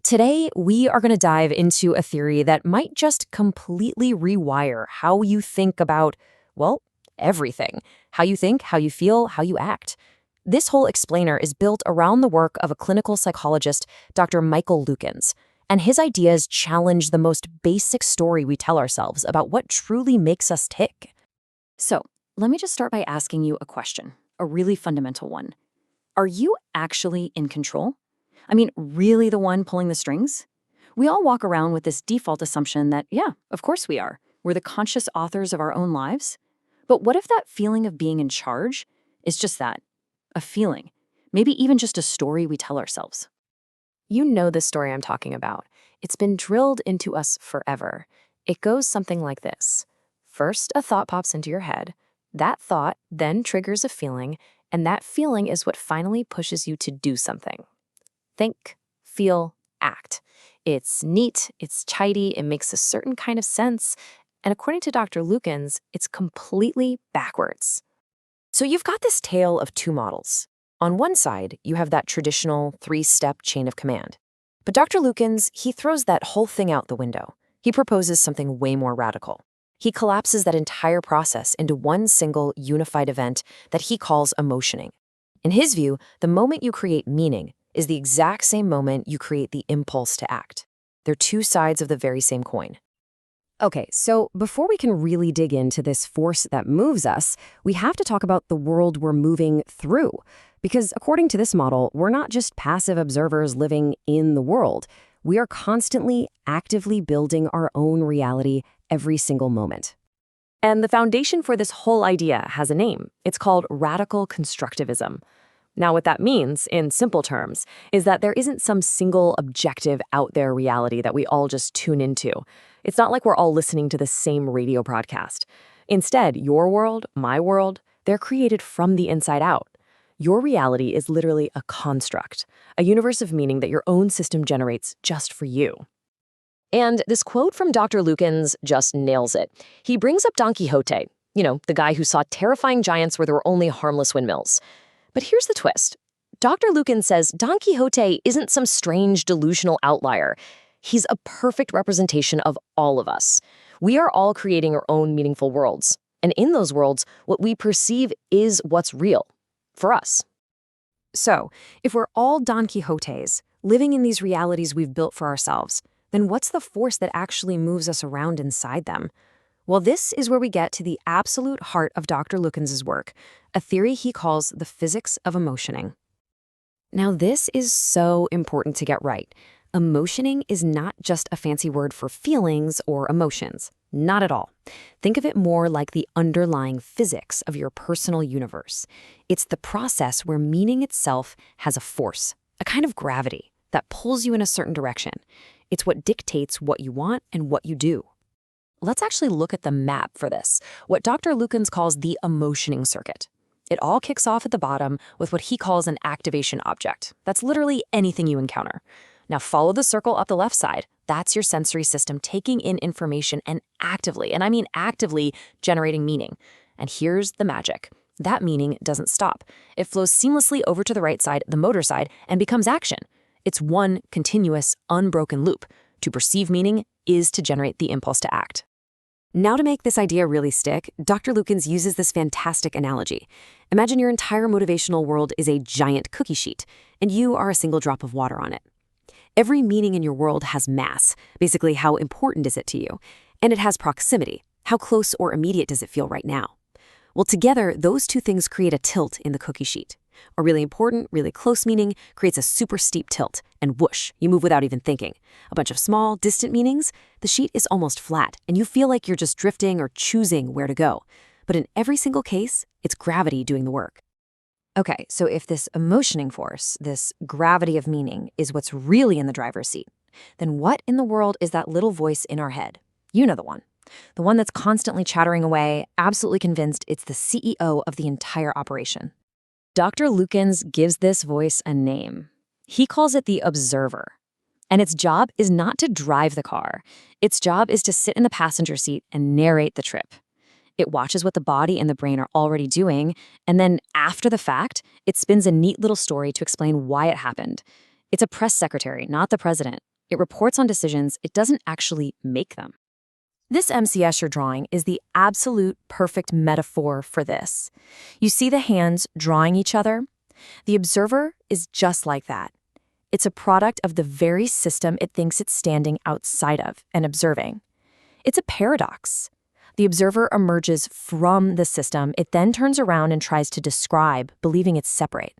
Today, we are going to dive into a theory that might just completely rewire how you think about, well, everything. How you think, how you feel, how you act. This whole explainer is built around the work of a clinical psychologist, Dr. Michael Lukens, and his ideas challenge the most basic story we tell ourselves about what truly makes us tick. So, let me just start by asking you a question, a really fundamental one. Are you actually in control? I mean, really the one pulling the strings? We all walk around with this default assumption that, yeah, of course we are. We're the conscious authors of our own lives. But what if that feeling of being in charge is just that, a feeling, maybe even just a story we tell ourselves? You know the story I'm talking about. It's been drilled into us forever. It goes something like this. First, a thought pops into your head. That thought then triggers a feeling, and that feeling is what finally pushes you to do something. Think, feel, act. It's neat, it's tidy, it makes a certain kind of sense, and according to Dr. Lukens, it's completely backwards. So you've got this tale of two models. On one side, you have that traditional three-step chain of command. But Dr. Lukens, he throws that whole thing out the window. He proposes something way more radical. He collapses that entire process into one single unified event that he calls emotioning. In his view, the moment you create meaning is the exact same moment you create the impulse to act. They're two sides of the very same coin. Okay, so before we can really dig into this force that moves us, we have to talk about the world we're moving through. Because according to this model, we're not just passive observers living in the world. We are constantly, actively building our own reality every single moment. And the foundation for this whole idea has a name. It's called radical constructivism. Now, what that means, in simple terms, is that there isn't some single objective out there reality that we all just tune into. It's not like we're all listening to the same radio broadcast. Instead, your world, my world, they're created from the inside out. Your reality is literally a construct, a universe of meaning that your own system generates just for you. And this quote from Dr. Lukens just nails it. He brings up Don Quixote, the guy who saw terrifying giants where there were only harmless windmills. But here's the twist. Dr. Lukens says Don Quixote isn't some strange delusional outlier. He's a perfect representation of all of us. We are all creating our own meaningful worlds. And in those worlds, what we perceive is what's real for us. So, if we're all Don Quixotes, living in these realities we've built for ourselves, then what's the force that actually moves us around inside them? Well, this is where we get to the absolute heart of Dr. Lukens' work, a theory he calls the physics of emotioning. Now, this is so important to get right. Emotioning is not just a fancy word for feelings or emotions. Not at all. Think of it more like the underlying physics of your personal universe. It's the process where meaning itself has a force, a kind of gravity that pulls you in a certain direction. It's what dictates what you want and what you do. Let's actually look at the map for this, what Dr. Lukens calls the emotioning circuit. It all kicks off at the bottom with what he calls an activation object. That's literally anything you encounter. Now follow the circle up the left side. That's your sensory system taking in information and actively, and I mean actively, generating meaning. And here's the magic. That meaning doesn't stop. It flows seamlessly over to the right side, the motor side, and becomes action. It's one continuous, unbroken loop. To perceive meaning is to generate the impulse to act. Now, to make this idea really stick, Dr. Lukens uses this fantastic analogy. Imagine your entire motivational world is a giant cookie sheet, and you are a single drop of water on it. Every meaning in your world has mass, basically how important is it to you, and it has proximity, how close or immediate does it feel right now. Well, together, those two things create a tilt in the cookie sheet. A really important, really close meaning creates a super steep tilt, and whoosh, you move without even thinking. A bunch of small, distant meanings, the sheet is almost flat, and you feel like you're just drifting or choosing where to go. But in every single case, it's gravity doing the work. Okay, so if this emotioning force, this gravity of meaning, is what's really in the driver's seat, then what in the world is that little voice in our head? You know the one. The one that's constantly chattering away, absolutely convinced it's the CEO of the entire operation. Dr. Lukens gives this voice a name. He calls it the observer. And its job is not to drive the car. Its job is to sit in the passenger seat and narrate the trip. It watches what the body and the brain are already doing, and then after the fact, it spins a neat little story to explain why it happened. It's a press secretary, not the president. It reports on decisions, it doesn't actually make them. This MC Escher drawing is the absolute perfect metaphor for this. You see the hands drawing each other? The observer is just like that. It's a product of the very system it thinks it's standing outside of and observing. It's a paradox. The observer emerges from the system, it then turns around and tries to describe, believing it's separate.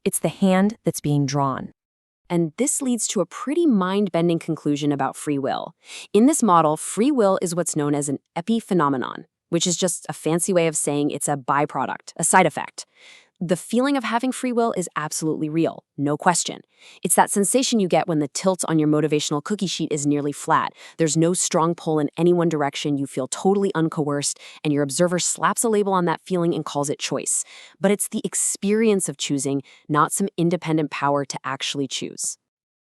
It's the hand that's being drawn. And this leads to a pretty mind-bending conclusion about free will. In this model, free will is what's known as an epiphenomenon, which is just a fancy way of saying it's a byproduct, a side effect. The feeling of having free will is absolutely real, no question. It's that sensation you get when the tilt on your motivational cookie sheet is nearly flat. There's no strong pull in any one direction, you feel totally uncoerced, and your observer slaps a label on that feeling and calls it choice. But it's the experience of choosing, not some independent power to actually choose.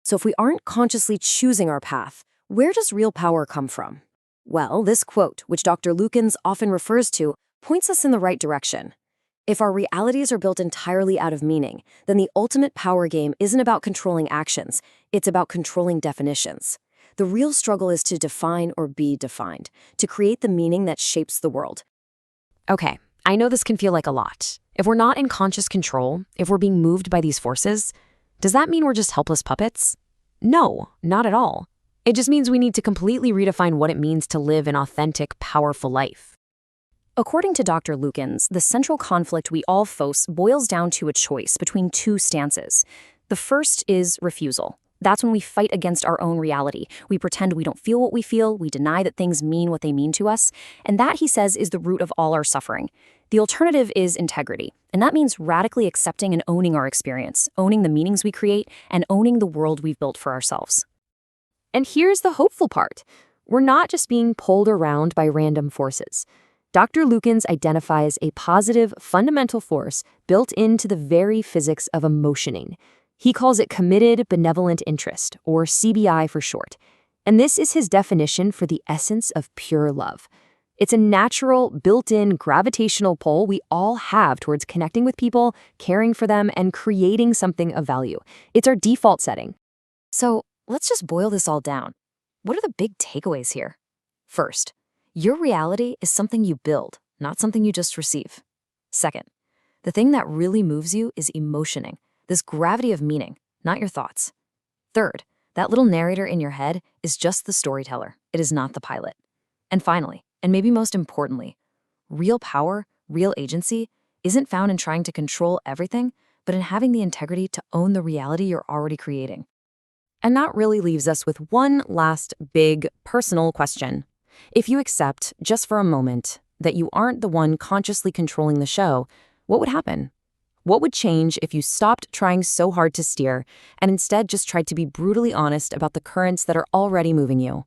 So if we aren't consciously choosing our path, where does real power come from? Well, this quote, which Dr. Lukens often refers to, points us in the right direction. If our realities are built entirely out of meaning, then the ultimate power game isn't about controlling actions, it's about controlling definitions. The real struggle is to define or be defined, to create the meaning that shapes the world. Okay, I know this can feel like a lot. If we're not in conscious control, if we're being moved by these forces, does that mean we're just helpless puppets? No, not at all. It just means we need to completely redefine what it means to live an authentic, powerful life. According to Dr. Lukens, the central conflict we all face boils down to a choice between two stances. The first is refusal. That's when we fight against our own reality. We pretend we don't feel what we feel, we deny that things mean what they mean to us, and that, he says, is the root of all our suffering. The alternative is integrity, and that means radically accepting and owning our experience, owning the meanings we create, and owning the world we've built for ourselves. And here's the hopeful part. We're not just being pulled around by random forces. Dr. Lukens identifies a positive, fundamental force built into the very physics of emotioning. He calls it committed benevolent interest, or CBI for short. And this is his definition for the essence of pure love. It's a natural, built-in gravitational pull we all have towards connecting with people, caring for them, and creating something of value. It's our default setting. So let's just boil this all down. What are the big takeaways here? First, your reality is something you build, not something you just receive. Second, the thing that really moves you is emotioning, this gravity of meaning, not your thoughts. Third, that little narrator in your head is just the storyteller. It is not the pilot. And finally, and maybe most importantly, real power, real agency, isn't found in trying to control everything, but in having the integrity to own the reality you're already creating. And that really leaves us with one last big personal question. If you accept, just for a moment, that you aren't the one consciously controlling the show, what would happen? What would change if you stopped trying so hard to steer and instead just tried to be brutally honest about the currents that are already moving you?